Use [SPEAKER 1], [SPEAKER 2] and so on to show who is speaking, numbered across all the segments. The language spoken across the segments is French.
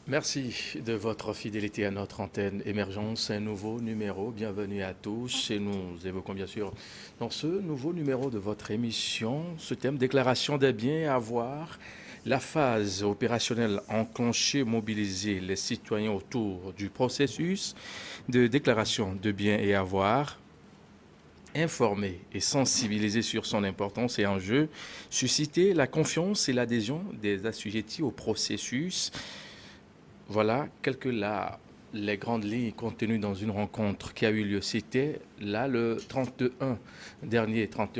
[SPEAKER 1] Merci de votre fidélité à notre antenne Émergence, un nouveau numéro. Bienvenue à tous et nous évoquons bien sûr dans ce nouveau numéro de votre émission ce thème déclaration des biens à avoir, la phase opérationnelle enclenchée, mobiliser les citoyens autour du processus de déclaration de biens et avoirs, informer et sensibiliser sur son importance et enjeux, susciter la confiance et l'adhésion des assujettis au processus. Voilà les grandes lignes contenues dans une rencontre qui a eu lieu. C'était là le 31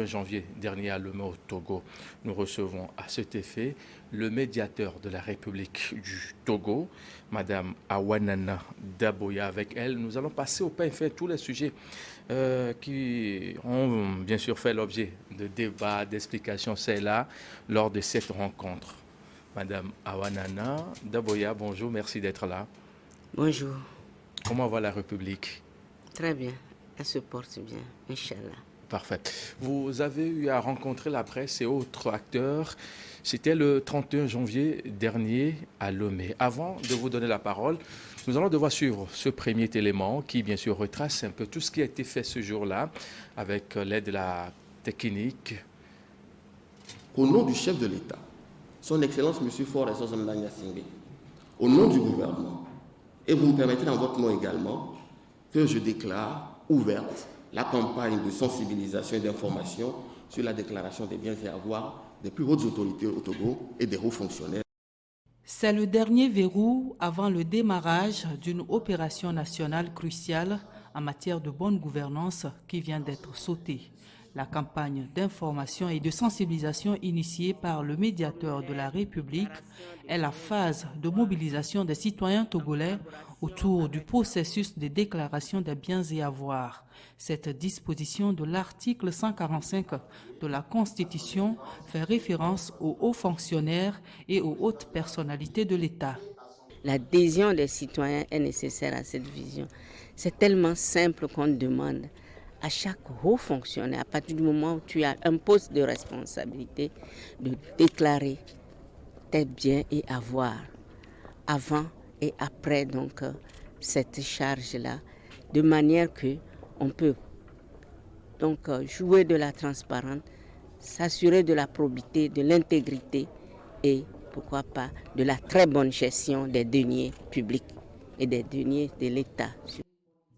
[SPEAKER 1] janvier dernier à Lomé au Togo. Nous recevons à cet effet le médiateur de la République du Togo, Madame Awanana Daboya. Avec elle, nous allons passer au pain fait tous les sujets qui ont bien sûr fait l'objet de débats, d'explications, c'est là, lors de cette rencontre. Madame Awanana Daboya, bonjour, merci d'être là.
[SPEAKER 2] Bonjour,
[SPEAKER 1] Comment va la République?
[SPEAKER 2] très bien, elle se porte bien, Inch'Allah.
[SPEAKER 1] Parfait. Vous avez eu à rencontrer la presse et autres acteurs. C'était le 31 janvier dernier à Lomé. Avant de vous donner la parole, nous allons devoir suivre ce premier élément qui, bien sûr, retrace un peu tout ce qui a été fait ce jour-là avec l'aide de la technique.
[SPEAKER 3] Au nom du chef de l'État, Son Excellence M. Faure Essoz-Mnangagwa Singbe, au nom du gouvernement, et vous me permettez dans votre nom également que je déclare ouverte la campagne de sensibilisation et d'information sur la déclaration des biens et avoirs des plus hautes autorités au Togo et des hauts fonctionnaires.
[SPEAKER 4] C'est le dernier verrou avant le démarrage d'une opération nationale cruciale en matière de bonne gouvernance qui vient d'être sauté. La campagne d'information et de sensibilisation initiée par le médiateur de la République est la phase de mobilisation des citoyens togolais autour du processus de déclaration des biens et avoirs. Cette disposition de l'article 145 de la Constitution fait référence aux hauts fonctionnaires et aux hautes personnalités de l'État.
[SPEAKER 2] L'adhésion des citoyens est nécessaire à cette vision. C'est tellement simple qu'on demande à chaque haut fonctionnaire, à partir du moment où tu as un poste de responsabilité, de déclarer tes biens et avoirs avant et après donc cette charge-là, de manière que on peut donc jouer de la transparence, s'assurer de la probité, de l'intégrité et pourquoi pas de la très bonne gestion des deniers publics et des deniers de l'État.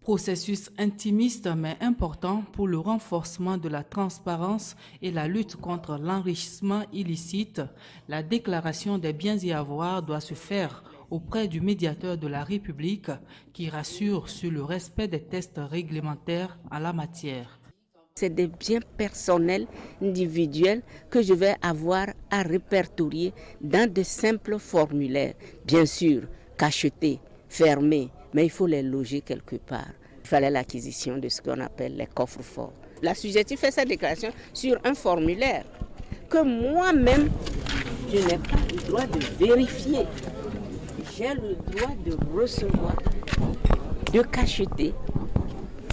[SPEAKER 4] Processus intimiste mais important pour le renforcement de la transparence et la lutte contre l'enrichissement illicite, la déclaration des biens et avoirs doit se faire auprès du médiateur de la République qui rassure sur le respect des tests réglementaires en la matière.
[SPEAKER 2] C'est des biens personnels, individuels que je vais avoir à répertorier dans de simples formulaires. Bien sûr, cachetés, fermés, mais il faut les loger quelque part. Il fallait l'acquisition de ce qu'on appelle les coffres-forts. L'assujetti fait sa déclaration sur un formulaire que moi-même, je n'ai pas le droit de vérifier. J'ai le droit de recevoir, de cacheter,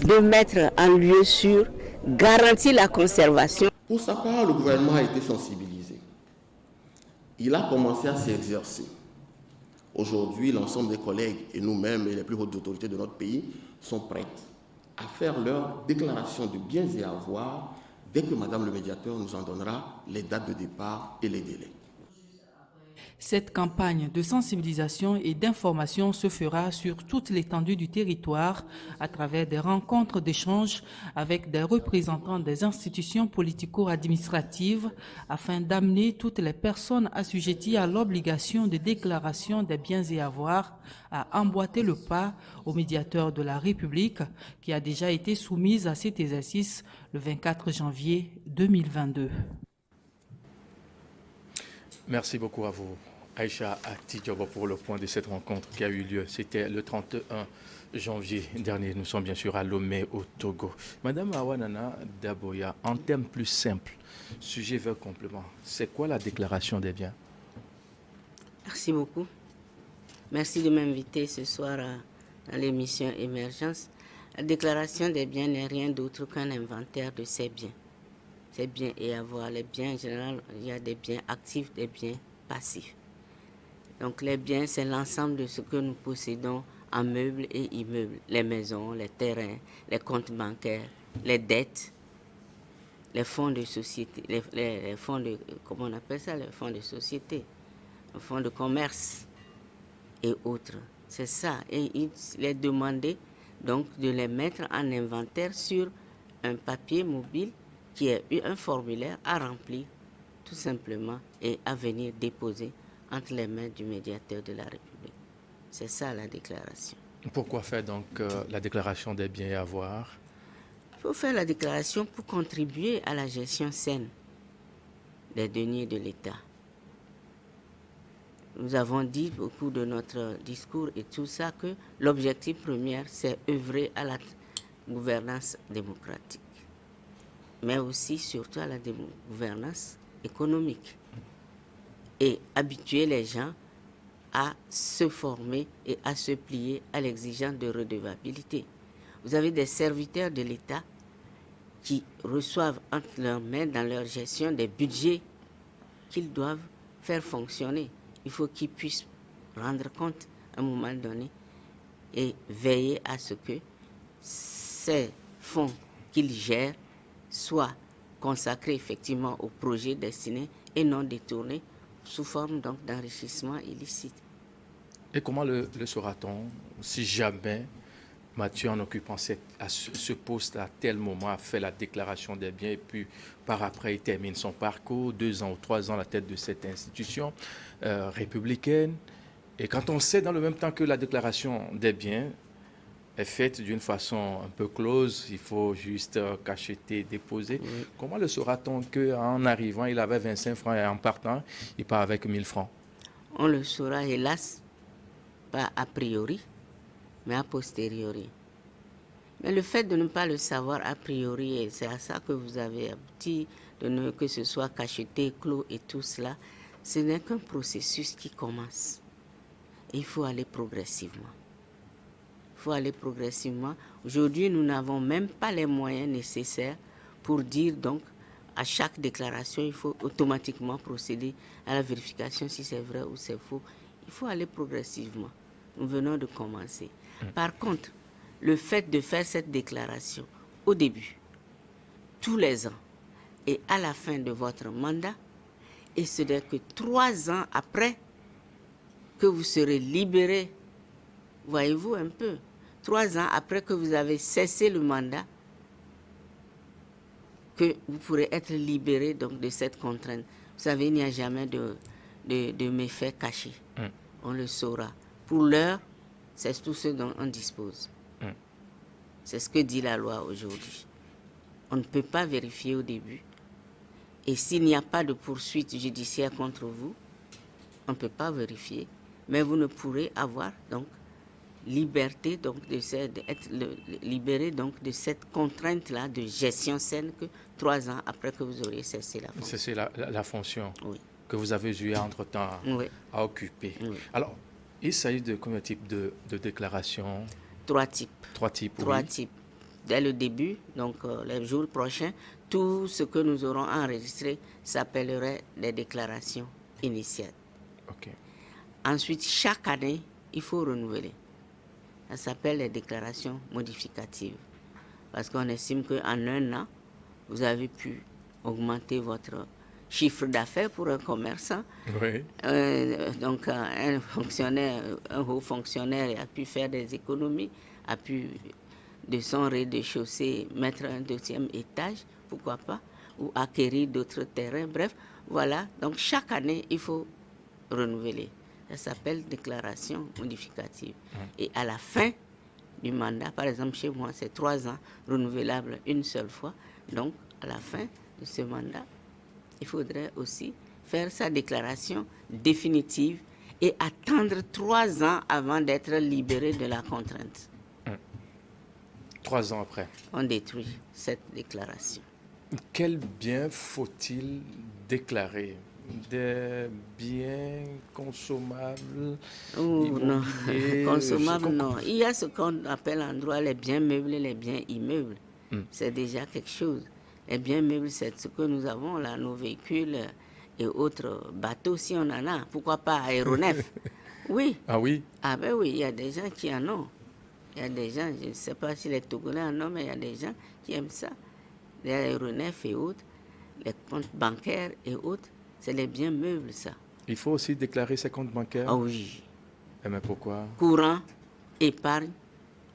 [SPEAKER 2] de mettre en lieu sûr, garantir la conservation.
[SPEAKER 3] Pour sa part, le gouvernement a été sensibilisé. Il a commencé à s'exercer. Aujourd'hui, l'ensemble des collègues et nous-mêmes et les plus hautes autorités de notre pays sont prêtes à faire leur déclaration de biens et avoirs dès que Madame le médiateur nous en donnera les dates de départ et les délais.
[SPEAKER 4] Cette campagne de sensibilisation et d'information se fera sur toute l'étendue du territoire à travers des rencontres d'échange avec des représentants des institutions politico-administratives afin d'amener toutes les personnes assujetties à l'obligation de déclaration des biens et avoirs à emboîter le pas au médiateur de la République qui a déjà été soumise à cet exercice le 24 janvier 2022.
[SPEAKER 1] Merci beaucoup à vous, Aïcha Atidjobo, pour le point de cette rencontre qui a eu lieu. C'était le 31 janvier dernier. Nous sommes bien sûr à Lomé, au Togo. Madame Awanana Daboya, en termes plus simples, sujet vers complément, c'est quoi la déclaration des biens?
[SPEAKER 2] Merci beaucoup. Merci de m'inviter ce soir à l'émission Émergence. La déclaration des biens n'est rien d'autre qu'un inventaire de ces biens. Ces biens et avoirs. Les biens en général, il y a des biens actifs, des biens passifs. Donc les biens, c'est l'ensemble de ce que nous possédons en meubles et immeubles. Les maisons, les terrains, les comptes bancaires, les dettes, les fonds de société, les fonds de, comment on appelle ça, les fonds de société, les fonds de commerce et autres. C'est ça. Et il est demandé donc de les mettre en inventaire sur un papier mobile qui est un formulaire à remplir tout simplement et à venir déposer entre les mains du médiateur de la République. C'est ça la déclaration.
[SPEAKER 1] Pourquoi faire donc la déclaration des biens et avoirs?
[SPEAKER 2] Il faut faire la déclaration pour contribuer à la gestion saine des deniers de l'État. Nous avons dit au cours de notre discours et tout ça que l'objectif premier, c'est œuvrer à la gouvernance démocratique, mais aussi surtout à la gouvernance économique et habituer les gens à se former et à se plier à l'exigence de redevabilité. Vous avez des serviteurs de l'État qui reçoivent entre leurs mains dans leur gestion des budgets qu'ils doivent faire fonctionner. Il faut qu'ils puissent rendre compte à un moment donné et veiller à ce que ces fonds qu'ils gèrent soient consacrés effectivement aux projets destinés et non détournés sous forme donc d'enrichissement illicite.
[SPEAKER 1] Et comment le saura-t-on si jamais Mathieu, en occupant ce poste à tel moment, a fait la déclaration des biens et puis par après il termine son parcours, 2 ans ou 3 ans à la tête de cette institution républicaine. Et quand on sait dans le même temps que la déclaration des biens est faite d'une façon un peu close, il faut juste cacheter, déposer. Oui. Comment le saura-t-on qu'en arrivant, il avait 25 francs et en partant, il part avec 1000 francs?
[SPEAKER 2] On le saura, hélas, pas a priori, mais a posteriori. Mais le fait de ne pas le savoir a priori, et c'est à ça que vous avez abouti, que ce soit cacheté, clos et tout cela, ce n'est qu'un processus qui commence. Et il faut aller progressivement. Il faut aller progressivement. Aujourd'hui, nous n'avons même pas les moyens nécessaires pour dire donc à chaque déclaration, il faut automatiquement procéder à la vérification si c'est vrai ou c'est faux. Il faut aller progressivement. Nous venons de commencer. Par contre, le fait de faire cette déclaration au début, tous les ans et à la fin de votre mandat, et ce n'est que 3 ans après que vous serez libéré, voyez-vous un peu, 3 ans après que vous avez cessé le mandat, que vous pourrez être libéré donc de cette contrainte. Vous savez, il n'y a jamais de méfaits cachés. On le saura. Pour l'heure, c'est tout ce dont on dispose. C'est ce que dit la loi aujourd'hui. On ne peut pas vérifier au début. Et s'il n'y a pas de poursuite judiciaire contre vous, on ne peut pas vérifier. Mais vous ne pourrez avoir donc liberté donc d'être libéré donc de cette contrainte-là de gestion saine que 3 ans après que vous auriez cessé la fonction.
[SPEAKER 1] C'est la fonction
[SPEAKER 2] oui.
[SPEAKER 1] que vous avez eu entre-temps
[SPEAKER 2] oui.
[SPEAKER 1] à occuper. Oui. Alors, il s'agit de combien de types de déclarations?
[SPEAKER 2] 3 types.
[SPEAKER 1] 3 types,
[SPEAKER 2] 3 types. Dès le début, donc les jours prochains, tout ce que nous aurons enregistré s'appellerait des déclarations initiales.
[SPEAKER 1] Okay.
[SPEAKER 2] Ensuite, chaque année, il faut renouveler. Ça s'appelle les déclarations modificatives. Parce qu'on estime qu'en 1 an, vous avez pu augmenter votre chiffre d'affaires pour un commerçant.
[SPEAKER 1] Oui.
[SPEAKER 2] Donc, un haut fonctionnaire a pu faire des économies, a pu, de son rez-de-chaussée, mettre un 2e étage, pourquoi pas, ou acquérir d'autres terrains. Bref, voilà. Donc, chaque année, il faut renouveler. Ça s'appelle déclaration modificative. Et à la fin du mandat, par exemple, chez moi, c'est 3 ans, renouvelable une seule fois. Donc, à la fin de ce mandat, il faudrait aussi faire sa déclaration définitive et attendre 3 ans avant d'être libéré de la contrainte.
[SPEAKER 1] 3 ans après.
[SPEAKER 2] On détruit cette déclaration.
[SPEAKER 1] Quel bien faut-il déclarer? Des biens consommables?
[SPEAKER 2] Non, consommables, non. Il y a ce qu'on appelle en droit les biens meubles et les biens immeubles. C'est déjà quelque chose. Les biens meubles, c'est ce que nous avons là, nos véhicules et autres bateaux si on en a. Pourquoi pas aéronefs? Oui.
[SPEAKER 1] Ah oui?
[SPEAKER 2] Ah ben oui, il y a des gens qui en ont. Il y a des gens, je ne sais pas si les Togolais en ont, mais il y a des gens qui aiment ça. Les aéronefs et autres, les comptes bancaires et autres, c'est les biens meubles, ça.
[SPEAKER 1] Il faut aussi déclarer ses comptes bancaires.
[SPEAKER 2] Ah oui.
[SPEAKER 1] Mais pourquoi?
[SPEAKER 2] Courant, épargne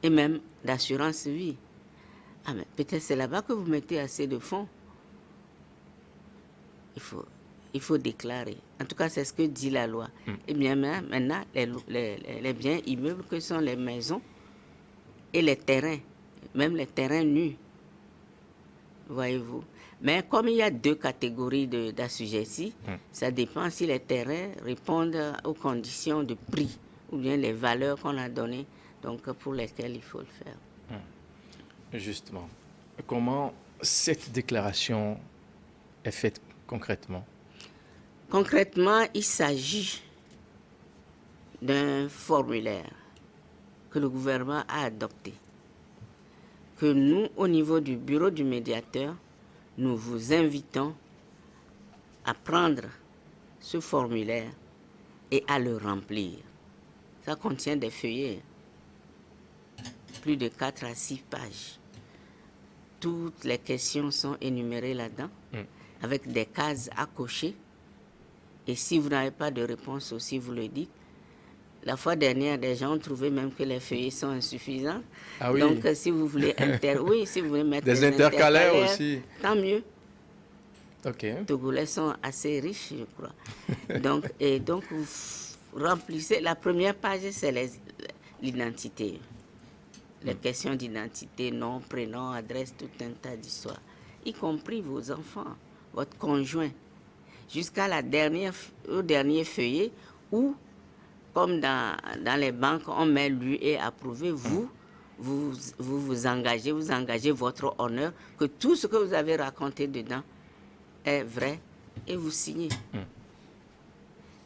[SPEAKER 2] et même d'assurance vie. Ah mais peut-être c'est là-bas que vous mettez assez de fonds. Il faut déclarer. En tout cas, c'est ce que dit la loi. Et bien maintenant, les biens immeubles que sont les maisons et les terrains, même les terrains nus, voyez-vous. Mais comme il y a deux catégories d'assujettis, ça dépend si les terrains répondent aux conditions de prix ou bien les valeurs qu'on a données, donc pour lesquelles il faut le faire.
[SPEAKER 1] Justement, comment cette déclaration est faite concrètement?
[SPEAKER 2] Concrètement, il s'agit d'un formulaire que le gouvernement a adopté, que nous, au niveau du bureau du médiateur, nous vous invitons à prendre ce formulaire et à le remplir. Ça contient des feuillets, plus de 4 à 6 pages. Toutes les questions sont énumérées là-dedans, avec des cases à cocher. Et si vous n'avez pas de réponse aussi, vous le dites. La fois dernière, des gens ont trouvé même que les feuillets sont insuffisants.
[SPEAKER 1] Ah oui.
[SPEAKER 2] Donc, si vous voulez si vous voulez mettre
[SPEAKER 1] des intercalaires aussi.
[SPEAKER 2] Tant mieux.
[SPEAKER 1] Ok.
[SPEAKER 2] Les Togolais sont assez riches, je crois. donc, vous remplissez. La première page, c'est l'identité. Les questions d'identité, nom, prénom, adresse, tout un tas d'histoires. Y compris vos enfants, votre conjoint. Jusqu'à au dernier feuillet où, comme dans les banques, on met lu et approuvé, vous engagez votre honneur, que tout ce que vous avez raconté dedans est vrai et vous signez.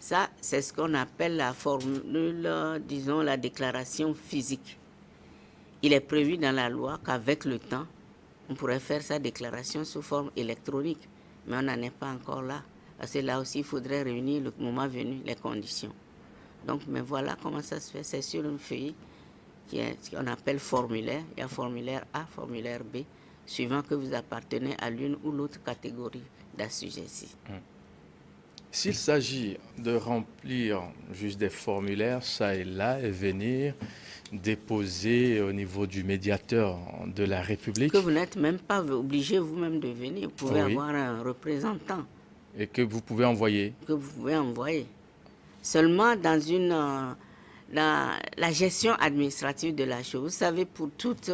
[SPEAKER 2] Ça, c'est ce qu'on appelle la formule, disons, la déclaration physique. Il est prévu dans la loi qu'avec le temps, on pourrait faire sa déclaration sous forme électronique, mais on n'en est pas encore là. Parce que là aussi, il faudrait réunir le moment venu les conditions. Donc, mais voilà comment ça se fait. C'est sur une feuille qu'on appelle formulaire. Il y a formulaire A, formulaire B, suivant que vous appartenez à l'une ou l'autre catégorie d'assujettis.
[SPEAKER 1] S'il s'agit de remplir juste des formulaires, ça et là, et venir déposer au niveau du médiateur de la République.
[SPEAKER 2] Que vous n'êtes même pas obligé vous-même de venir. Vous pouvez avoir un représentant.
[SPEAKER 1] Et que vous pouvez envoyer.
[SPEAKER 2] Que vous pouvez envoyer. Seulement dans la gestion administrative de la chose. Vous savez, pour toute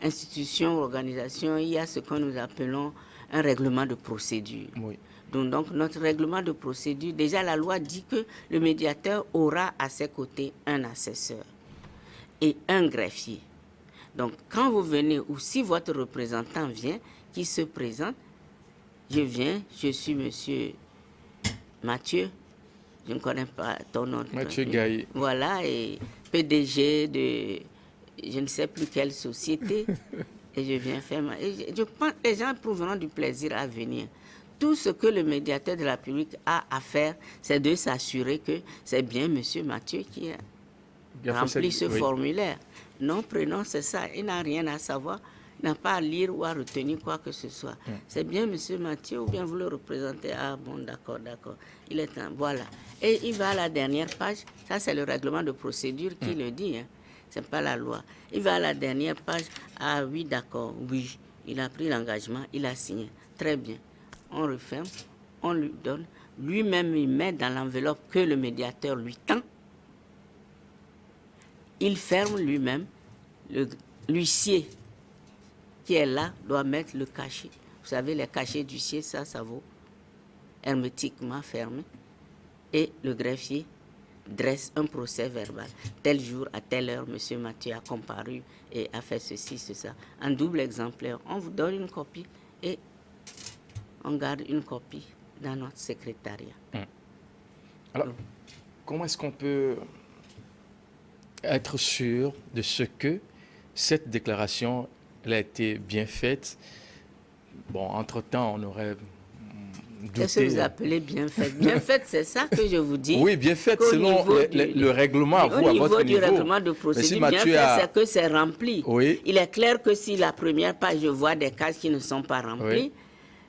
[SPEAKER 2] institution, organisation, il y a ce que nous appelons un règlement de procédure.
[SPEAKER 1] Oui.
[SPEAKER 2] Donc, notre règlement de procédure, déjà la loi dit que le médiateur aura à ses côtés un assesseur et un greffier. Donc, quand vous venez ou si votre représentant vient, qui se présente, je viens, je suis monsieur Mathieu, je ne connais pas ton nom.
[SPEAKER 1] Mathieu Gaye.
[SPEAKER 2] Voilà, et PDG de je ne sais plus quelle société, et je viens faire je pense que les gens éprouveront du plaisir à venir. Tout ce que le médiateur de la République a à faire, c'est de s'assurer que c'est bien monsieur Mathieu qui a rempli ce formulaire. Nom, prénom, c'est ça. Il n'a rien à savoir. Il n'a pas à lire ou à retenir quoi que ce soit. C'est bien monsieur Mathieu ou bien vous le représentez. Ah bon, d'accord. Il est voilà. Et il va à la dernière page. Ça, c'est le règlement de procédure qui le dit. Hein. Ce n'est pas la loi. Il va à la dernière page. Ah oui, d'accord. Oui, il a pris l'engagement. Il a signé. Très bien. On referme. On lui donne. Lui-même, il met dans l'enveloppe que le médiateur lui tend. Il ferme lui-même. L'huissier qui est là doit mettre le cachet. Vous savez, les cachets d'huissier, ça vaut hermétiquement fermé. Et le greffier dresse un procès verbal. Tel jour, à telle heure, M. Mathieu a comparu et a fait ceci, ça. En double exemplaire, on vous donne une copie et on garde une copie dans notre secrétariat.
[SPEAKER 1] Alors, comment est-ce qu'on peut être sûr de ce que cette déclaration elle a été bien faite? Bon, entre-temps, on aurait
[SPEAKER 2] Qu'est-ce que vous appelez bien faite? Bien faite, c'est ça que je vous dis.
[SPEAKER 1] Oui, bien faite selon le règlement, à votre niveau.
[SPEAKER 2] Au niveau du règlement de procédure, bien fait, c'est que c'est rempli.
[SPEAKER 1] Oui.
[SPEAKER 2] Il est clair que si la première page, je vois des cases qui ne sont pas remplies,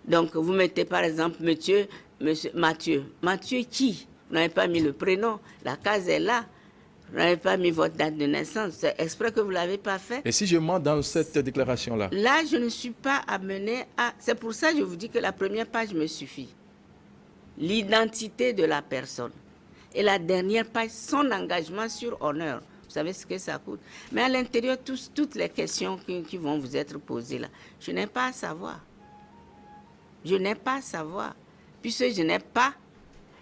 [SPEAKER 2] donc vous mettez par exemple monsieur Mathieu. Mathieu qui? Vous n'avez pas mis le prénom, la case est là. Vous n'avez pas mis votre date de naissance. C'est exprès que vous ne l'avez pas fait.
[SPEAKER 1] Et si je mens dans cette déclaration-là?
[SPEAKER 2] Là, je ne suis pas amenée à... C'est pour ça que je vous dis que la première page me suffit. L'identité de la personne. Et la dernière page, son engagement sur honneur. Vous savez ce que ça coûte. Mais à l'intérieur, toutes les questions qui vont vous être posées là, je n'ai pas à savoir. Je n'ai pas à savoir. Puisque je n'ai pas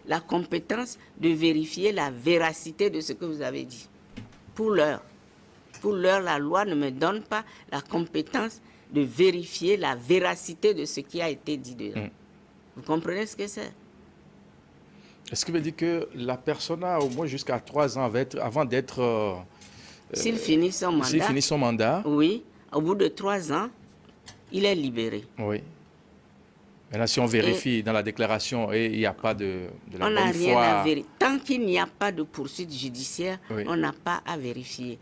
[SPEAKER 2] la compétence de vérifier la véracité de ce que vous avez dit. Pour l'heure, la loi ne me donne pas la compétence de vérifier la véracité de ce qui a été dit dedans. Vous comprenez ce que c'est?
[SPEAKER 1] Est-ce qu'il veut dire que la personne a au moins jusqu'à 3 ans avant d'être...
[SPEAKER 2] S'il finit son mandat, oui, au bout de 3 ans, il est libéré.
[SPEAKER 1] Oui. Maintenant, si on vérifie dans la déclaration et il n'y a pas de la bonne foi... On n'a rien
[SPEAKER 2] à vérifier. Tant qu'il n'y a pas de poursuite judiciaire, on n'a pas à vérifier.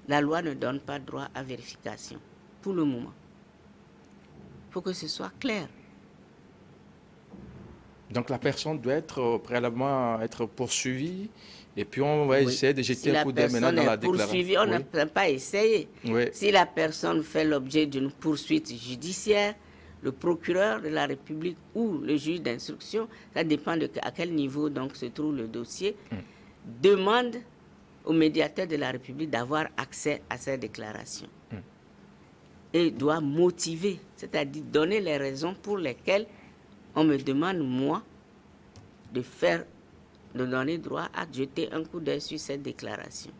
[SPEAKER 2] La loi ne donne pas droit à vérification, pour le moment. Il faut que ce soit clair.
[SPEAKER 1] Donc la personne doit être préalablement poursuivie et puis on va essayer de jeter un coup d'œil maintenant dans la déclaration.
[SPEAKER 2] On ne peut pas essayer. Si la personne fait l'objet d'une poursuite judiciaire, le procureur de la République ou le juge d'instruction, ça dépend à quel niveau donc se trouve le dossier, demande au médiateur de la République d'avoir accès à ces déclarations. Et doit motiver, c'est-à-dire donner les raisons pour lesquelles on me demande, moi, de donner droit à jeter un coup d'œil sur cette déclaration.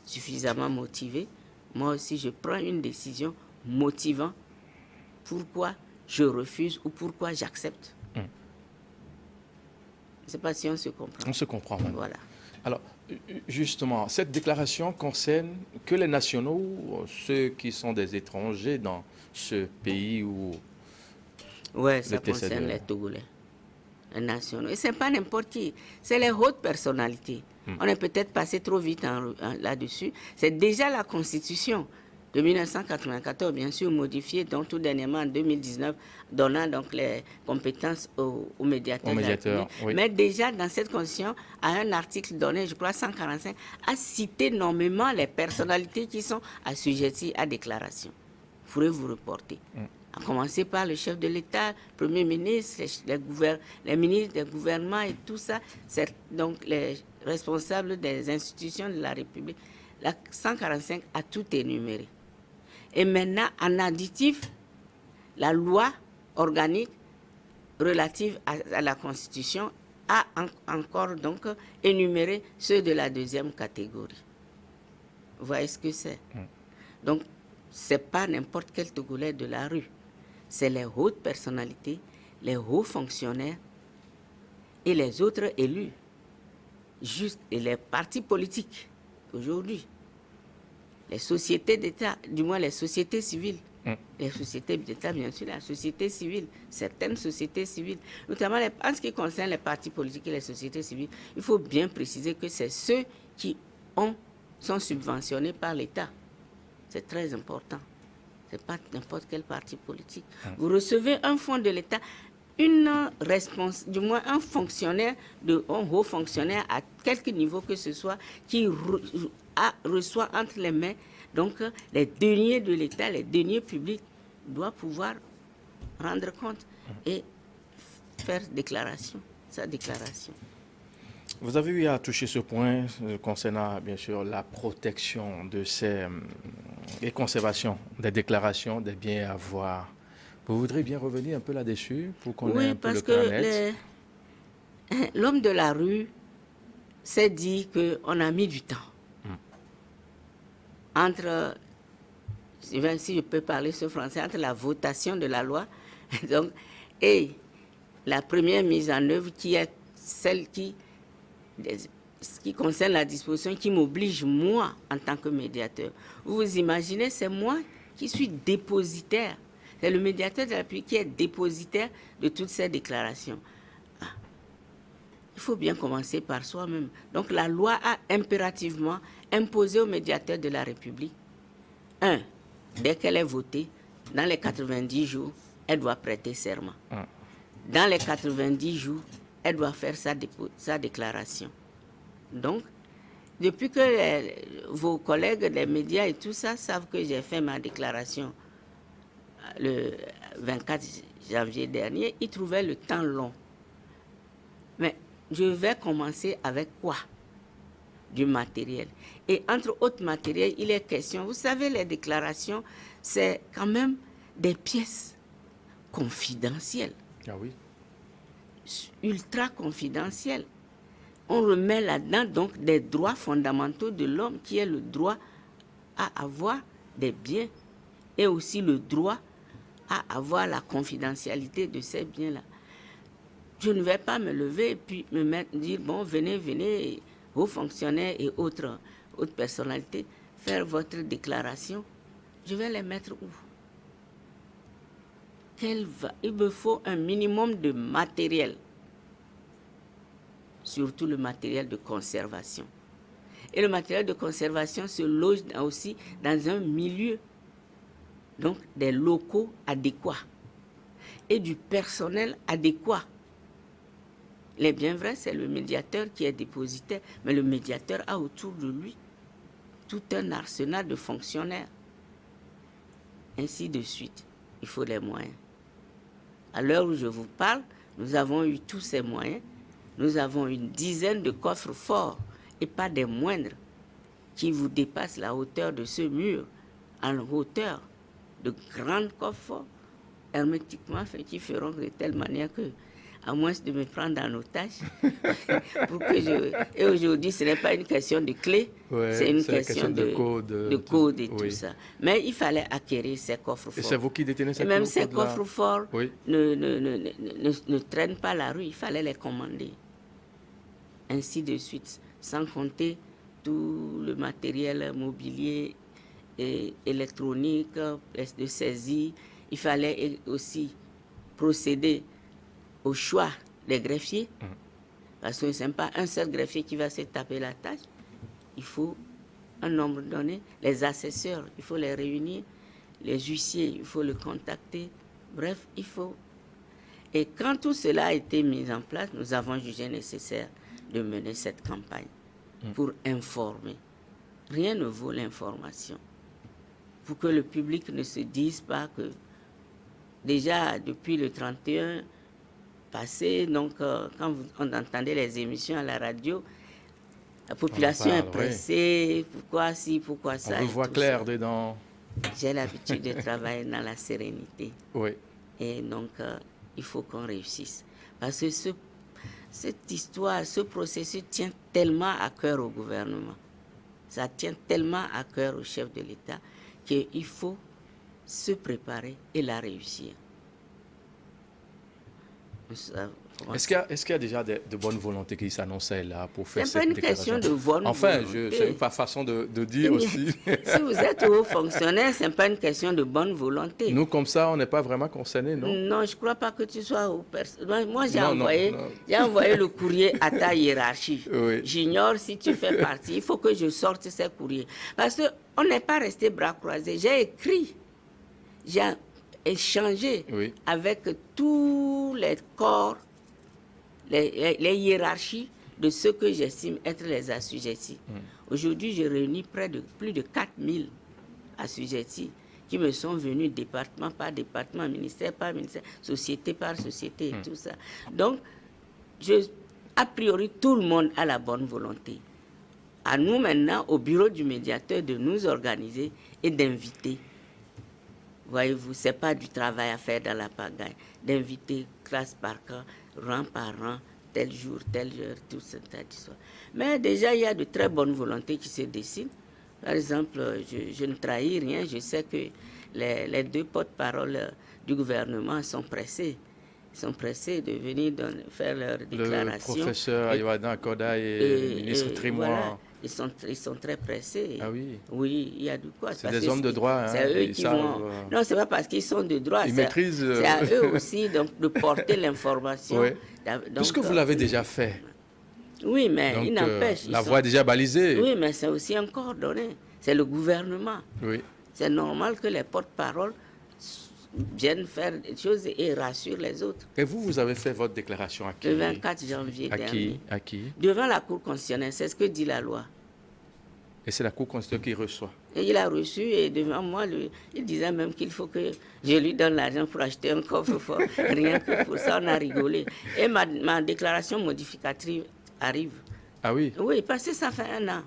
[SPEAKER 2] Suffisamment motivé, moi aussi je prends une décision motivant pourquoi je refuse ou pourquoi j'accepte. Je ne sais pas si on se comprend.
[SPEAKER 1] On se comprend, madame.
[SPEAKER 2] Voilà.
[SPEAKER 1] Alors, justement, cette déclaration concerne que les nationaux ou ceux qui sont des étrangers dans ce pays où...
[SPEAKER 2] Oui, ça concerne les Togolais, les nationaux. Et ce n'est pas n'importe qui, c'est les hautes personnalités. On est peut-être passé trop vite là-dessus. C'est déjà la Constitution de 1994, bien sûr, modifiée, donc tout dernièrement en 2019, donnant donc les compétences aux médiateurs. Oui. Mais déjà, dans cette Constitution, à un article donné, je crois 145, a cité nommément les personnalités qui sont assujetties à déclaration. Vous pourrez vous reporter. À commencer par le chef de l'État, Premier ministre, les ministres des gouvernements et tout ça, c'est donc les responsables des institutions de la République. La 145 a tout énuméré. Et maintenant, en additif, la loi organique relative à la Constitution a encore donc énuméré ceux de la deuxième catégorie. Vous voyez ce que c'est? Donc, ce n'est pas n'importe quel Togolais de la rue. C'est les hautes personnalités, les hauts fonctionnaires et les autres élus, et les partis politiques aujourd'hui. Les sociétés d'État, du moins les sociétés civiles, les sociétés d'État, bien sûr, la société civile, certaines sociétés civiles, notamment en ce qui concerne les partis politiques et les sociétés civiles, il faut bien préciser que c'est ceux qui sont subventionnés par l'État. C'est très important. Ce n'est pas n'importe quel parti politique. Vous recevez un fonds de l'État, du moins un fonctionnaire, un haut fonctionnaire à quelque niveau que ce soit, qui reçoit entre les mains donc les deniers de l'État, les deniers publics, doit pouvoir rendre compte et faire sa déclaration.
[SPEAKER 1] Vous avez eu à toucher ce point concernant bien sûr la protection de ces et conservation des déclarations des biens à voir. Vous voudriez bien revenir un peu là-dessus pour qu'on ait un peu le cas net?
[SPEAKER 2] L'homme de la rue s'est dit qu'on a mis du temps. Entre, si je peux parler ce français, entre la votation de la loi donc, et la première mise en œuvre qui est celle qui concerne la disposition qui m'oblige, moi, en tant que médiateur. Vous vous imaginez, c'est moi qui suis dépositaire. C'est le médiateur de la République qui est dépositaire de toutes ces déclarations. il faut bien commencer par soi-même. Donc la loi a impérativement imposé au médiateur de la République, dès qu'elle est votée, dans les 90 jours, elle doit prêter serment. Dans les 90 jours, elle doit faire sa déclaration. Donc, depuis que vos collègues des médias et tout ça savent que j'ai fait ma déclaration le 24 janvier dernier, ils trouvaient le temps long. Mais je vais commencer avec quoi? Du matériel. Et entre autres matériels, il est question, vous savez, les déclarations, c'est quand même des pièces confidentielles.
[SPEAKER 1] Ah oui.
[SPEAKER 2] Ultra confidentielles. On remet là-dedans donc des droits fondamentaux de l'homme, qui est le droit à avoir des biens et aussi le droit à avoir la confidentialité de ces biens-là. Je ne vais pas me lever et puis dire, bon, venez, vos fonctionnaires et autres personnalités, faire votre déclaration. Je vais les mettre où? Il me faut un minimum de matériel, surtout le matériel de conservation. Et le matériel de conservation se loge aussi dans un milieu, donc des locaux adéquats et du personnel adéquat. Il est bien vrai, c'est le médiateur qui est dépositaire, mais le médiateur a autour de lui tout un arsenal de fonctionnaires. Ainsi de suite. Il faut des moyens. À l'heure où je vous parle, nous avons eu tous ces moyens. Nous avons une dizaine de coffres forts, et pas des moindres, qui vous dépassent la hauteur de ce mur, en hauteur de grands coffres forts, hermétiquement faits, qui feront de telle manière que, à moins de me prendre en otage, Et aujourd'hui, ce n'est pas une question de clé, c'est une question de code et tout ça. Mais il fallait acquérir ces coffres forts.
[SPEAKER 1] Et c'est vous qui détenez ces
[SPEAKER 2] coffres forts. Et même ces coffres forts ne traînent pas la rue, il fallait les commander. Ainsi de suite, sans compter tout le matériel mobilier et électronique de saisie. Il fallait aussi procéder au choix des greffiers, parce que ce n'est pas un seul greffier qui va se taper la tâche. Il faut un nombre donné. Les assesseurs, il faut les réunir. Les huissiers, il faut les contacter. Bref, il faut. Et quand tout cela a été mis en place, nous avons jugé nécessaire de mener cette campagne pour informer. Rien ne vaut l'information. Pour que le public ne se dise pas que déjà depuis le 31 passé, donc quand on entendait les émissions à la radio, la population est pressée, pourquoi ci, pourquoi ça.
[SPEAKER 1] On voit clair dedans.
[SPEAKER 2] J'ai l'habitude de travailler dans la sérénité.
[SPEAKER 1] Oui.
[SPEAKER 2] Et donc, il faut qu'on réussisse. Parce que cette histoire, ce processus tient tellement à cœur au gouvernement. Ça tient tellement à cœur au chef de l'État qu'il faut se préparer et la réussir.
[SPEAKER 1] Est-ce qu'il y a déjà de bonnes volontés qui s'annonçaient là pour faire cette déclaration?
[SPEAKER 2] C'est pas une question de bonne volonté.
[SPEAKER 1] C'est une façon de dire aussi.
[SPEAKER 2] Si vous êtes haut fonctionnaire, ce n'est pas une question de bonne volonté.
[SPEAKER 1] Nous, comme ça, on n'est pas vraiment concernés, non?
[SPEAKER 2] Non, je ne crois pas que tu sois haut. Moi, j'ai envoyé le courrier à ta hiérarchie.
[SPEAKER 1] Oui.
[SPEAKER 2] J'ignore si tu fais partie. Il faut que je sorte ces courriers. Parce qu'on n'est pas resté bras croisés. J'ai écrit, j'ai échangé avec tous les corps, les hiérarchies de ceux que j'estime être les assujettis. Aujourd'hui, j'ai réuni plus de 4000 assujettis qui me sont venus département par département, ministère par ministère, société par société et tout ça. Donc, a priori, tout le monde a la bonne volonté. À nous maintenant, au bureau du médiateur, de nous organiser et d'inviter. Voyez-vous, ce n'est pas du travail à faire dans la pagaille. D'inviter classe par classe, rang par rang, tel jour, tout ça. Mais déjà, il y a de très bonnes volontés qui se dessinent. Par exemple, je ne trahis rien. Je sais que les deux porte-parole du gouvernement sont pressés. Ils sont pressés de venir faire leur déclaration.
[SPEAKER 1] Le professeur Ayouadan Koda et le ministre Trimois.
[SPEAKER 2] Voilà. Ils sont très pressés.
[SPEAKER 1] Ah oui?
[SPEAKER 2] Oui, il y a du quoi.
[SPEAKER 1] C'est des hommes de droit.
[SPEAKER 2] C'est eux qui vont... Non, ce n'est pas parce qu'ils sont de droit.
[SPEAKER 1] Ils maîtrisent...
[SPEAKER 2] C'est à eux aussi donc, de porter l'information.
[SPEAKER 1] Oui. Puisque vous l'avez déjà fait,
[SPEAKER 2] Oui, mais
[SPEAKER 1] Donc,
[SPEAKER 2] il n'empêche.
[SPEAKER 1] la voie est déjà balisée.
[SPEAKER 2] Oui, mais c'est aussi un coordonné. C'est le gouvernement.
[SPEAKER 1] Oui.
[SPEAKER 2] C'est normal que les porte-paroles viennent faire des choses et rassurent les autres.
[SPEAKER 1] Et vous, vous avez fait votre déclaration à qui?
[SPEAKER 2] Le 24 janvier
[SPEAKER 1] À
[SPEAKER 2] dernier.
[SPEAKER 1] qui? À qui?
[SPEAKER 2] Devant la Cour constitutionnelle, c'est ce que dit la loi.
[SPEAKER 1] Et c'est la Cour constitutionnelle qui reçoit.
[SPEAKER 2] Et il a reçu, et devant moi, il disait même qu'il faut que je lui donne l'argent pour acheter un coffre-fort. Rien que pour ça, on a rigolé. Et ma déclaration modificative arrive.
[SPEAKER 1] Ah oui?
[SPEAKER 2] Oui, parce que ça fait 1 an.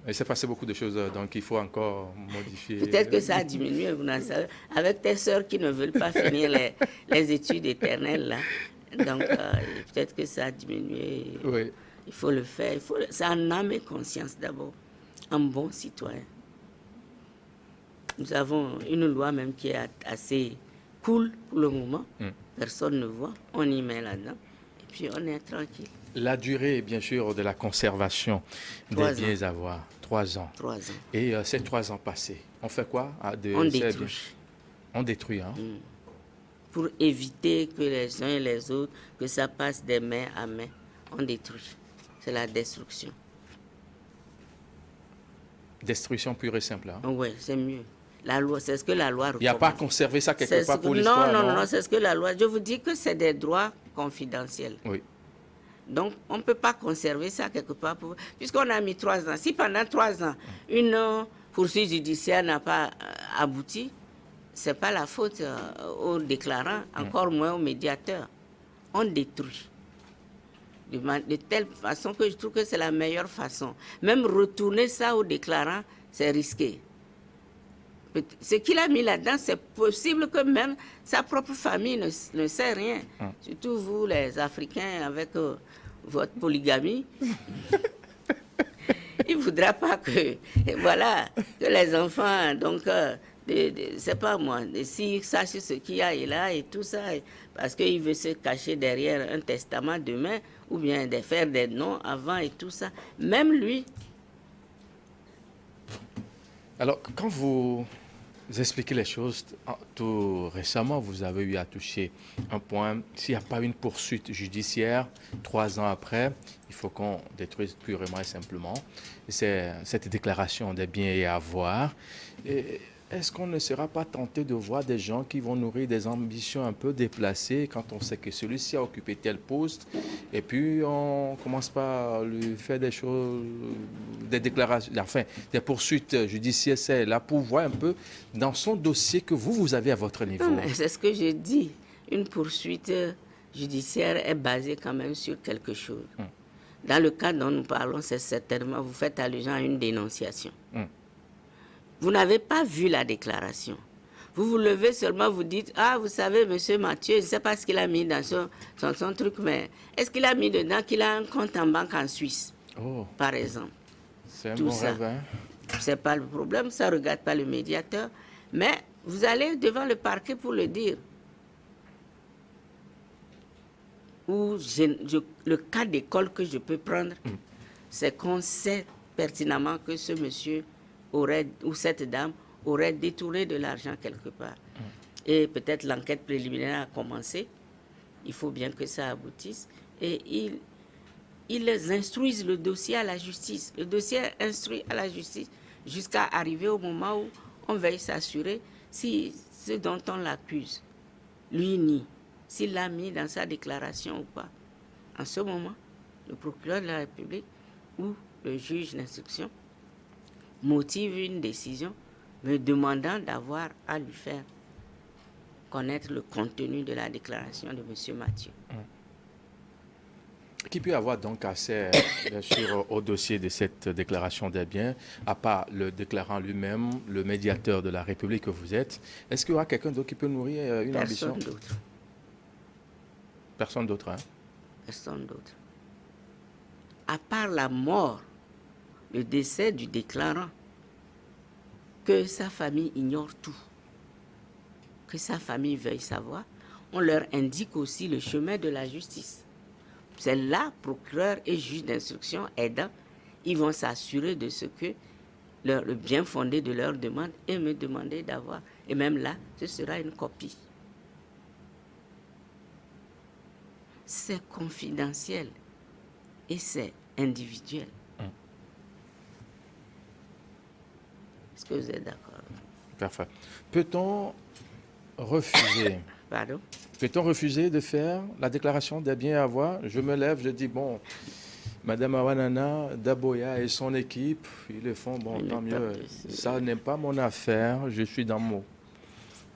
[SPEAKER 1] Il s'est passé beaucoup de choses, donc il faut encore modifier.
[SPEAKER 2] Peut-être que ça a diminué, vous n'en savez. Avec tes sœurs qui ne veulent pas finir les études éternelles, là. Donc, peut-être que ça a diminué.
[SPEAKER 1] Oui.
[SPEAKER 2] Il faut le faire. C'est en âme et conscience d'abord. Un bon citoyen. Nous avons une loi même qui est assez cool pour le moment. Personne ne voit. On y met là-dedans. Et puis on est tranquille.
[SPEAKER 1] La durée, bien sûr, de la conservation des
[SPEAKER 2] 3
[SPEAKER 1] biens à voir. 3 ans.
[SPEAKER 2] 3 ans.
[SPEAKER 1] Et ces 3 ans passés, on fait quoi?
[SPEAKER 2] On détruit.
[SPEAKER 1] On détruit, hein?
[SPEAKER 2] Pour éviter que les uns et les autres, que ça passe des mains à main, on détruit. C'est la destruction.
[SPEAKER 1] Destruction pure et simple, hein?
[SPEAKER 2] Oui, c'est mieux. La loi, c'est ce que la loi recommande.
[SPEAKER 1] Il n'y a pas à conserver ça quelque
[SPEAKER 2] C'est
[SPEAKER 1] part
[SPEAKER 2] ce
[SPEAKER 1] pour
[SPEAKER 2] que-
[SPEAKER 1] l'histoire,
[SPEAKER 2] non, c'est ce que la loi... Je vous dis que c'est des droits confidentiels.
[SPEAKER 1] Oui.
[SPEAKER 2] Donc, on ne peut pas conserver ça quelque part. Puisqu'on a mis 3 ans. Si pendant 3 ans, une poursuite judiciaire n'a pas abouti, ce n'est pas la faute au déclarant, encore moins au médiateur. On détruit. De telle façon que je trouve que c'est la meilleure façon. Même retourner ça au déclarant, c'est risqué. Ce qu'il a mis là-dedans, c'est possible que même sa propre famille ne sait rien. Surtout vous, les Africains, avec votre polygamie. Il ne voudra pas que, voilà, que les enfants, donc, c'est pas moi, s'ils sachent ce qu'il y a et là et tout ça, parce qu'il veut se cacher derrière un testament demain, ou bien de faire des noms avant et tout ça. Même lui.
[SPEAKER 1] Alors, quand vous expliquez les choses, tout récemment, vous avez eu à toucher un point. S'il n'y a pas une poursuite judiciaire, 3 ans après, il faut qu'on détruise purement et simplement. C'est cette déclaration des biens et avoirs. Et est-ce qu'on ne sera pas tenté de voir des gens qui vont nourrir des ambitions un peu déplacées quand on sait que celui-ci a occupé tel poste et puis on commence par lui faire des choses, des déclarations, enfin des poursuites judiciaires, c'est là pour voir un peu dans son dossier que vous avez à votre niveau.
[SPEAKER 2] Non, mais c'est ce que je dis. Une poursuite judiciaire est basée quand même sur quelque chose. Dans le cas dont nous parlons, c'est certainement, vous faites allusion à une dénonciation. Vous n'avez pas vu la déclaration. Vous vous levez seulement, vous dites, ah, vous savez, monsieur Mathieu, je ne sais pas ce qu'il a mis dans son truc, mais est-ce qu'il a mis dedans qu'il a un compte en banque en Suisse, par exemple?
[SPEAKER 1] C'est un
[SPEAKER 2] Tout
[SPEAKER 1] bon
[SPEAKER 2] ça.
[SPEAKER 1] rêve, hein?
[SPEAKER 2] Ce n'est pas le problème, ça ne regarde pas le médiateur. Mais vous allez devant le parquet pour le dire. Ou le cas d'école que je peux prendre, c'est qu'on sait pertinemment que ce monsieur aurait, ou cette dame aurait détourné de l'argent quelque part. Et peut-être l'enquête préliminaire a commencé. Il faut bien que ça aboutisse. Et ils instruisent le dossier à la justice. Le dossier est instruit à la justice jusqu'à arriver au moment où on veille s'assurer si ce dont on l'accuse, lui nie, s'il l'a mis dans sa déclaration ou pas. En ce moment, le procureur de la République ou le juge d'instruction motive une décision me demandant d'avoir à lui faire connaître le contenu de la déclaration de M. Mathieu.
[SPEAKER 1] Qui peut avoir donc accès, bien sûr, au dossier de cette déclaration des biens, à part le déclarant lui-même, le médiateur de la République que vous êtes? Est-ce qu'il y aura quelqu'un d'autre qui peut nourrir une ambition?
[SPEAKER 2] Personne d'autre.
[SPEAKER 1] Personne d'autre, hein?
[SPEAKER 2] Personne d'autre. À part la mort, le décès du déclarant, que sa famille ignore tout, que sa famille veuille savoir, on leur indique aussi le chemin de la justice. C'est là, procureur et juge d'instruction aidant, ils vont s'assurer de ce que le bien fondé de leur demande et me demander d'avoir. Et même là, ce sera une copie. C'est confidentiel. et c'est individuel. Est-ce que vous êtes d'accord?
[SPEAKER 1] Parfait. Peut-on refuser
[SPEAKER 2] Pardon?
[SPEAKER 1] Peut-on refuser de faire la déclaration des biens à avoir? Je me lève, je dis, bon, Madame Awanana, Daboya et son équipe, ils le font, bon, tant mieux. Ça n'est pas mon affaire, je suis dans mon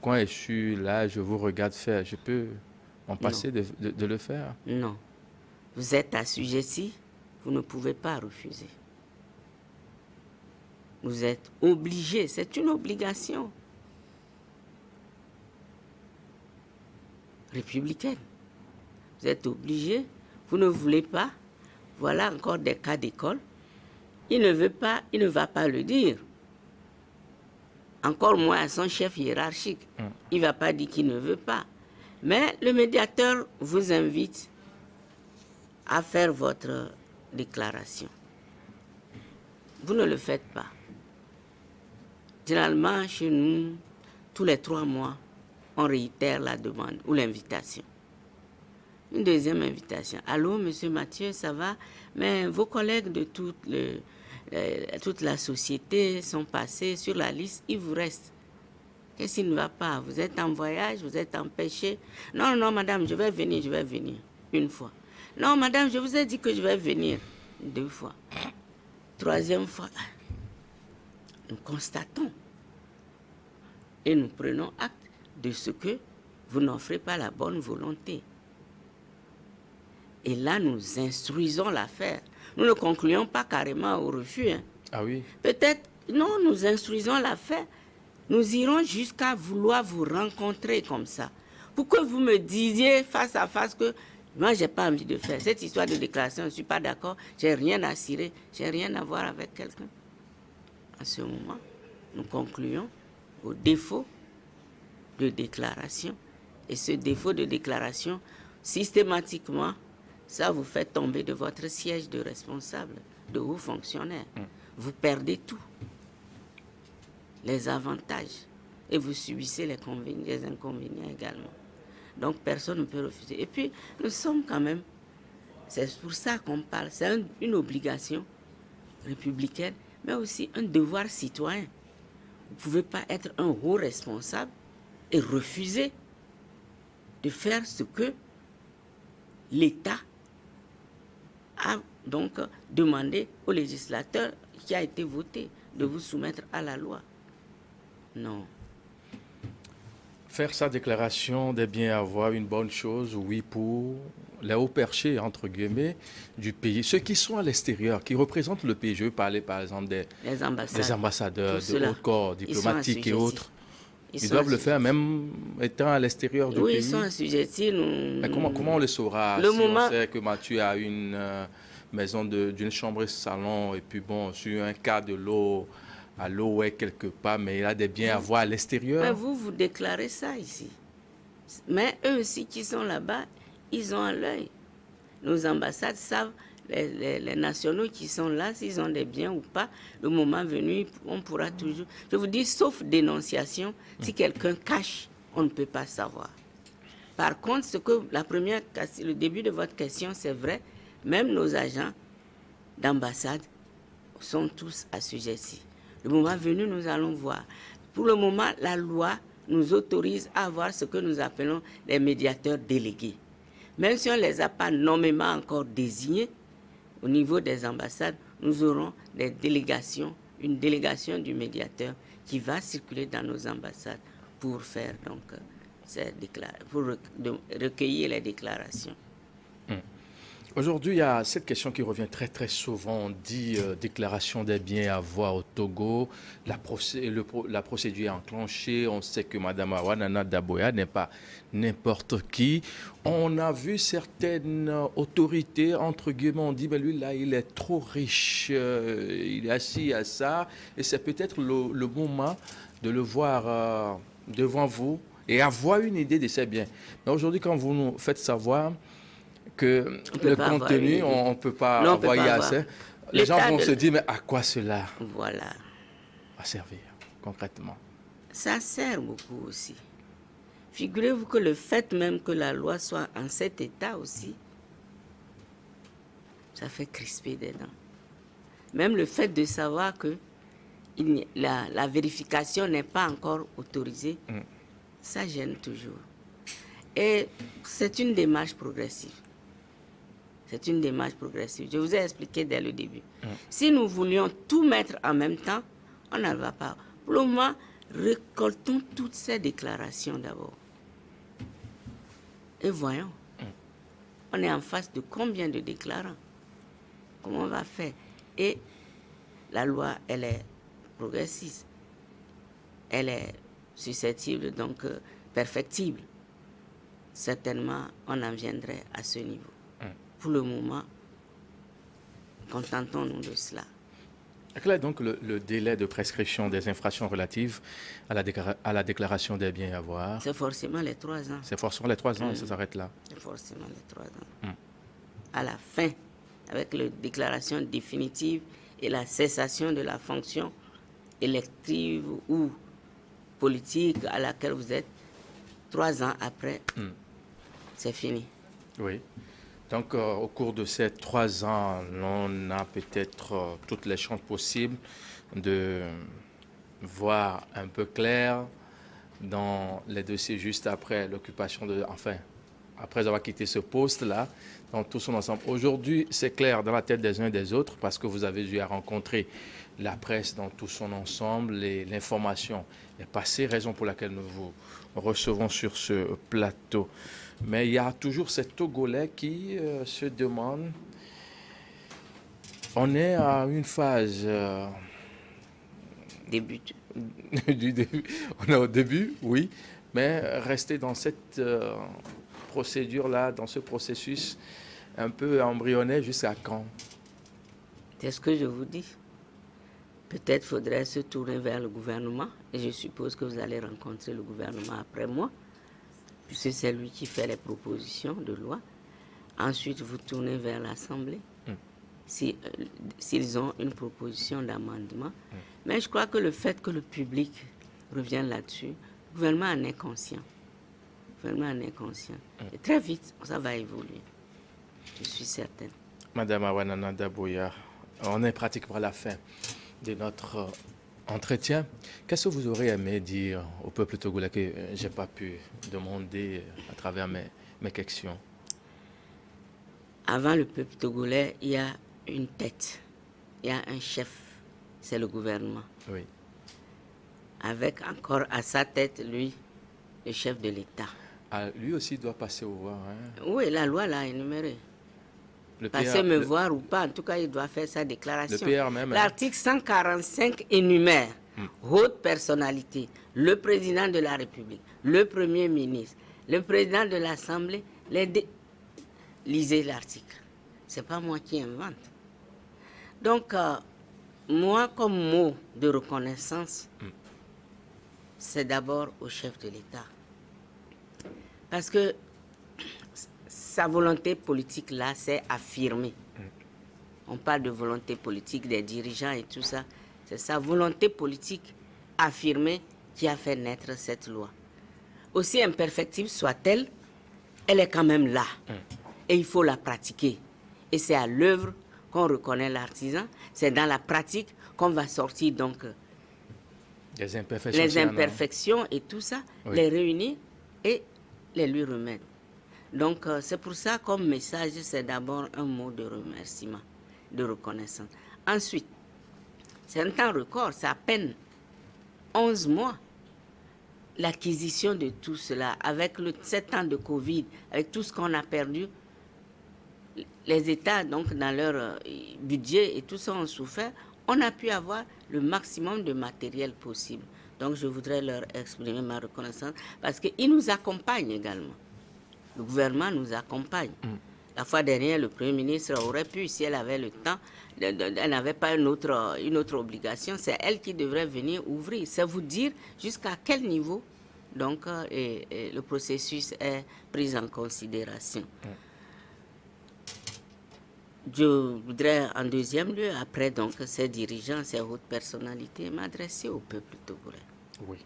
[SPEAKER 1] coin et je suis là, je vous regarde faire. Je peux m'en passer de le faire?
[SPEAKER 2] Non. Vous êtes assujetti, vous ne pouvez pas refuser. Vous êtes obligé, c'est une obligation républicaine. Vous êtes obligé, vous ne voulez pas. Voilà encore des cas d'école. Il ne veut pas, il ne va pas le dire. Encore moins à son chef hiérarchique. Il ne va pas dire qu'il ne veut pas. Mais le médiateur vous invite à faire votre déclaration. Vous ne le faites pas. Généralement, chez nous, tous les 3 mois, on réitère la demande ou l'invitation. Une deuxième invitation. Allô, monsieur Mathieu, ça va? Mais vos collègues de toute la société sont passés sur la liste, il vous reste. Qu'est-ce qui ne va pas? Vous êtes en voyage, vous êtes empêché? Non, non, madame, je vais venir une fois. Non, madame, je vous ai dit que je vais venir 2 fois. 3e fois, nous constatons et nous prenons acte de ce que vous n'offrez pas la bonne volonté. Et là, nous instruisons l'affaire. Nous ne concluons pas carrément au refus.
[SPEAKER 1] Ah oui?
[SPEAKER 2] Peut-être, non, nous instruisons l'affaire. Nous irons jusqu'à vouloir vous rencontrer comme ça. Pour que vous me disiez face à face que moi, je n'ai pas envie de faire. Cette histoire de déclaration, je ne suis pas d'accord. Je n'ai rien à cirer. Je n'ai rien à voir avec quelqu'un. À ce moment, nous concluons au défaut de déclaration. Et ce défaut de déclaration, systématiquement, ça vous fait tomber de votre siège de responsable, de haut fonctionnaire. Vous perdez tout. Les avantages. Et vous subissez les inconvénients également. Donc, personne ne peut refuser. Et puis, nous sommes quand même, c'est pour ça qu'on parle, c'est une obligation républicaine, mais aussi un devoir citoyen. Vous ne pouvez pas être un haut responsable et refuser de faire ce que l'État a donc demandé au législateur qui a été voté de vous soumettre à la loi. Non.
[SPEAKER 1] Faire sa déclaration des biens à avoir, une bonne chose, oui, pour les hauts perchés, entre guillemets, du pays. Ceux qui sont à l'extérieur, qui représentent le pays, je veux parler par exemple des ambassadeurs, de hauts corps diplomatiques et autres. Ils doivent le faire même étant à l'extérieur du pays.
[SPEAKER 2] Oui, ils sont assujettis.
[SPEAKER 1] Mais comment on le saura si on sait que Mathieu a une maison d'une chambre et salon et puis bon, sur un cas de l'eau, à l'eau est quelque part, mais il a des biens à voir à l'extérieur.
[SPEAKER 2] Mais vous déclarez ça ici. Mais eux aussi qui sont là-bas, ils ont à l'œil. Nos ambassades savent, les nationaux qui sont là, s'ils ont des biens ou pas, le moment venu, on pourra toujours... Je vous dis, sauf dénonciation, si quelqu'un cache, on ne peut pas savoir. Par contre, le début de votre question, c'est vrai, même nos agents d'ambassade sont tous assujettis. Le moment venu, nous allons voir. Pour le moment, la loi nous autorise à avoir ce que nous appelons les médiateurs délégués. Même si on ne les a pas nommément encore désignés, au niveau des ambassades, nous aurons des délégations, une délégation du médiateur qui va circuler dans nos ambassades pour faire donc pour recueillir les déclarations.
[SPEAKER 1] Aujourd'hui, il y a cette question qui revient très très souvent. On dit déclaration des biens à voir au Togo, la procédure est enclenchée, on sait que Mme Awanana Daboya n'est pas n'importe qui. On a vu certaines autorités, entre guillemets, on dit, ben lui là, il est trop riche, il est assis à ça, et c'est peut-être le moment de le voir devant vous et avoir une idée de ses biens. Mais aujourd'hui, quand vous nous faites savoir que le contenu, on ne peut pas envoyer assez. Les gens vont se dire, mais à quoi cela va servir concrètement?
[SPEAKER 2] Ça sert beaucoup aussi. Figurez-vous que le fait même que la loi soit en cet état aussi, ça fait crisper des dents. Même le fait de savoir que la vérification n'est pas encore autorisée, ça gêne toujours. Et c'est une démarche progressive. C'est une démarche progressive. Je vous ai expliqué dès le début. Si nous voulions tout mettre en même temps, on n'en va pas. Pour le moment, récoltons toutes ces déclarations d'abord. Et voyons. On est en face de combien de déclarants? Comment on va faire? Et la loi, elle est progressiste. Elle est susceptible, donc perfectible. Certainement, on en viendrait à ce niveau. Pour le moment, contentons-nous de cela.
[SPEAKER 1] Quel est donc le délai de prescription des infractions relatives à la déclaration des biens et avoirs?
[SPEAKER 2] C'est forcément les 3 ans.
[SPEAKER 1] C'est forcément les 3 ans et ça s'arrête là.
[SPEAKER 2] C'est forcément les 3 ans. À la fin, avec la déclaration définitive et la cessation de la fonction élective ou politique à laquelle vous êtes, 3 ans après, c'est fini.
[SPEAKER 1] Oui. Donc, au cours de ces 3 ans, on a peut-être toutes les chances possibles de voir un peu clair dans les dossiers juste après l'occupation après avoir quitté ce poste-là, dans tout son ensemble. Aujourd'hui, c'est clair dans la tête des uns et des autres parce que vous avez eu à rencontrer la presse dans tout son ensemble et l'information est passée, raison pour laquelle nous vous recevons sur ce plateau. Mais il y a toujours ces Togolais qui se demandent, on est à une phase
[SPEAKER 2] Début.
[SPEAKER 1] du début, on est au début, oui, mais rester dans cette procédure-là, dans ce processus un peu embryonnaire jusqu'à quand?
[SPEAKER 2] C'est ce que je vous dis. Peut-être faudrait se tourner vers le gouvernement et je suppose que vous allez rencontrer le gouvernement après moi, puisque c'est lui qui fait les propositions de loi. Ensuite, vous tournez vers l'Assemblée, s'ils ont une proposition d'amendement. Mais je crois que le fait que le public revienne là-dessus, le gouvernement en est conscient. Le gouvernement en est conscient. Et très vite, ça va évoluer. Je suis certaine.
[SPEAKER 1] Madame Awanana Daboya, on est pratiquement à la fin de notre entretien. Qu'est-ce que vous aurez aimé dire au peuple togolais que je n'ai pas pu demander à travers mes questions?
[SPEAKER 2] Avant le peuple togolais, il y a une tête, il y a un chef, c'est le gouvernement.
[SPEAKER 1] Oui.
[SPEAKER 2] Avec encore à sa tête, lui, le chef de l'État.
[SPEAKER 1] Ah, lui aussi doit passer au voir. Hein?
[SPEAKER 2] Oui, la loi l'a énuméré.
[SPEAKER 1] Le
[SPEAKER 2] Passer me voir ou pas, en tout cas, il doit faire sa déclaration.
[SPEAKER 1] Le PR même.
[SPEAKER 2] L'article 145 énumère haute personnalité, le président de la République, le premier ministre, le président de l'Assemblée. Lisez l'article. Ce n'est pas moi qui invente. Donc, moi, comme mot de reconnaissance, c'est d'abord au chef de l'État. Parce que sa volonté politique, là, c'est affirmée. On parle de volonté politique des dirigeants et tout ça. C'est sa volonté politique affirmée qui a fait naître cette loi. Aussi imperfectible soit-elle, elle est quand même là. Et il faut la pratiquer. Et c'est à l'œuvre qu'on reconnaît l'artisan. C'est dans la pratique qu'on va sortir donc
[SPEAKER 1] les imperfections,
[SPEAKER 2] et tout ça, les réunir et les lui remettre. Donc, c'est pour ça, comme message, c'est d'abord un mot de remerciement, de reconnaissance. Ensuite, c'est un temps record, c'est à peine 11 mois. L'acquisition de tout cela, avec 7 ans de Covid, avec tout ce qu'on a perdu, les États, donc, dans leur budget et tout ça, ont souffert. On a pu avoir le maximum de matériel possible. Donc, je voudrais leur exprimer ma reconnaissance parce qu'ils nous accompagnent également. Le gouvernement nous accompagne. La fois dernière, le Premier ministre aurait pu, si elle avait le temps, elle n'avait pas une autre obligation, c'est elle qui devrait venir ouvrir. C'est vous dire jusqu'à quel niveau donc, le processus est pris en considération. Je voudrais, en deuxième lieu, après donc, ces dirigeants, ces hautes personnalités, m'adresser au peuple togolais.
[SPEAKER 1] Oui.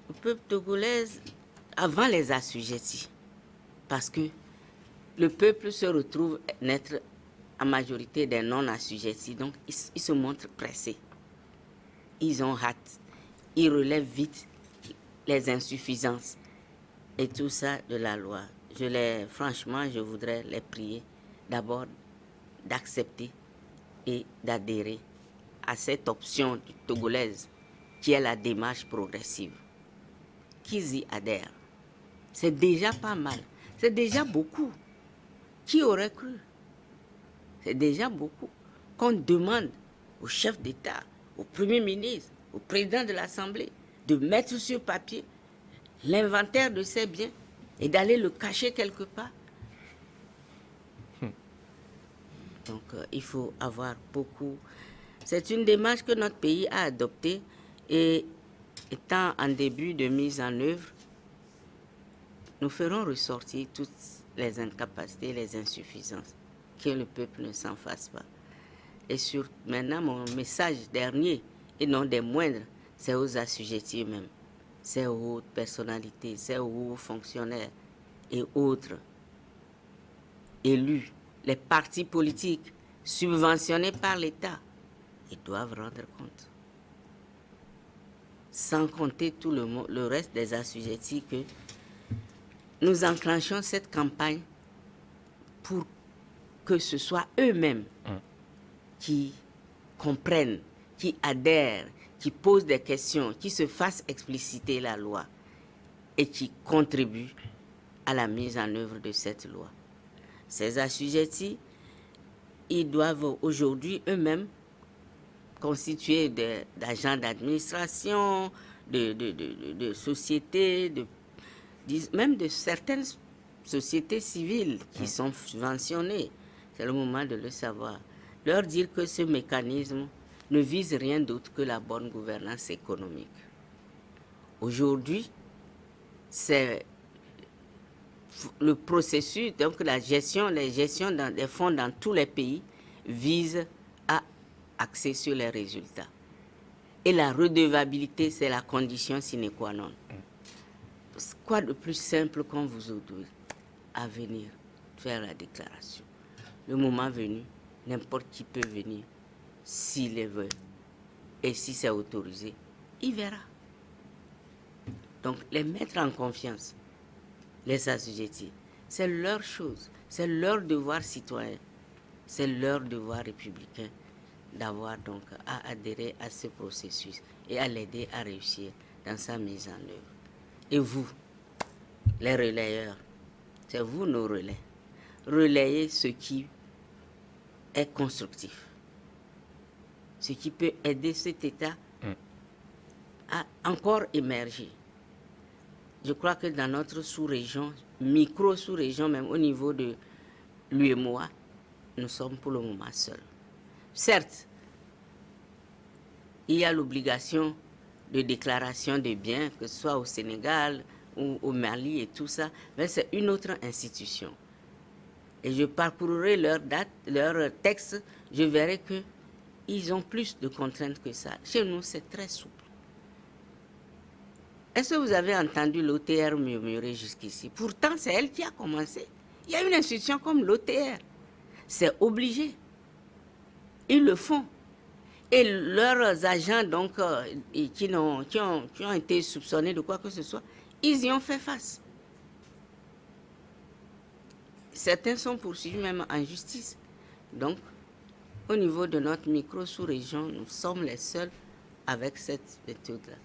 [SPEAKER 2] Le peuple togolais, avant les assujettis, parce que le peuple se retrouve en majorité des non-assujettis, donc ils se montrent pressés. Ils ont hâte. Ils relèvent vite les insuffisances et tout ça de la loi. Franchement, je voudrais les prier d'abord d'accepter et d'adhérer à cette option togolaise qui est la démarche progressive. Qu'ils y adhèrent. C'est déjà pas mal. C'est déjà beaucoup. Qui aurait cru? C'est déjà beaucoup qu'on demande au chef d'État, au Premier ministre, au président de l'Assemblée de mettre sur papier l'inventaire de ses biens et d'aller le cacher quelque part. Donc, il faut avoir beaucoup. C'est une démarche que notre pays a adoptée et étant en début de mise en œuvre, nous ferons ressortir toutes les incapacités, les insuffisances, que le peuple ne s'en fasse pas. Et maintenant, mon message dernier, et non des moindres, c'est aux assujettis eux-mêmes, c'est aux hautes personnalités, c'est aux hauts fonctionnaires et autres élus, les partis politiques subventionnés par l'État. Ils doivent rendre compte. Sans compter tout le reste des assujettis que nous enclenchons cette campagne pour que ce soit eux-mêmes qui comprennent, qui adhèrent, qui posent des questions, qui se fassent expliciter la loi et qui contribuent à la mise en œuvre de cette loi. Ces assujettis, ils doivent aujourd'hui eux-mêmes constituer d'agents d'administration, de sociétés, même de certaines sociétés civiles qui sont subventionnées. C'est le moment de le savoir. Leur dire que ce mécanisme ne vise rien d'autre que la bonne gouvernance économique. Aujourd'hui, c'est le processus, donc les gestions des fonds dans tous les pays visent à axer sur les résultats. Et la redevabilité, c'est la condition sine qua non. Quoi de plus simple qu'on vous autorise à venir faire la déclaration? Le moment venu, n'importe qui peut venir s'il le veut. Et si c'est autorisé, il verra. Donc, les mettre en confiance, les assujettis, c'est leur chose, c'est leur devoir citoyen, c'est leur devoir républicain d'avoir donc à adhérer à ce processus et à l'aider à réussir dans sa mise en œuvre. Et vous, les relayeurs, c'est vous nos relais. Relayez ce qui est constructif, ce qui peut aider cet État à encore émerger. Je crois que dans notre sous-région, micro-sous-région, même au niveau de l'UEMOA, nous sommes pour le moment seuls. Certes, il y a l'obligation de déclaration des biens, que ce soit au Sénégal ou au Mali et tout ça, mais c'est une autre institution. Et je parcourrai leurs textes, je verrai qu'ils ont plus de contraintes que ça. Chez nous, c'est très souple. Est-ce que vous avez entendu l'OTR murmurer jusqu'ici? Pourtant, c'est elle qui a commencé. Il y a une institution comme l'OTR. C'est obligé. Ils le font. Et leurs agents, donc, qui ont été soupçonnés de quoi que ce soit, ils y ont fait face. Certains sont poursuivis même en justice. Donc, au niveau de notre micro-sous-région, nous sommes les seuls avec cette méthode-là.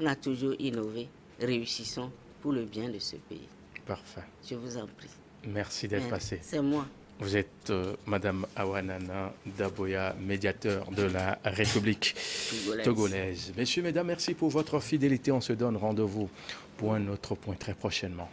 [SPEAKER 2] On a toujours innové, réussissons pour le bien de ce pays.
[SPEAKER 1] Parfait.
[SPEAKER 2] Je vous en prie.
[SPEAKER 1] Merci d'être passé.
[SPEAKER 2] C'est moi.
[SPEAKER 1] Vous êtes Madame Awa Nana Daboya, médiateur de la République togolaise. Messieurs, mesdames, merci pour votre fidélité. On se donne rendez-vous pour un autre point très prochainement.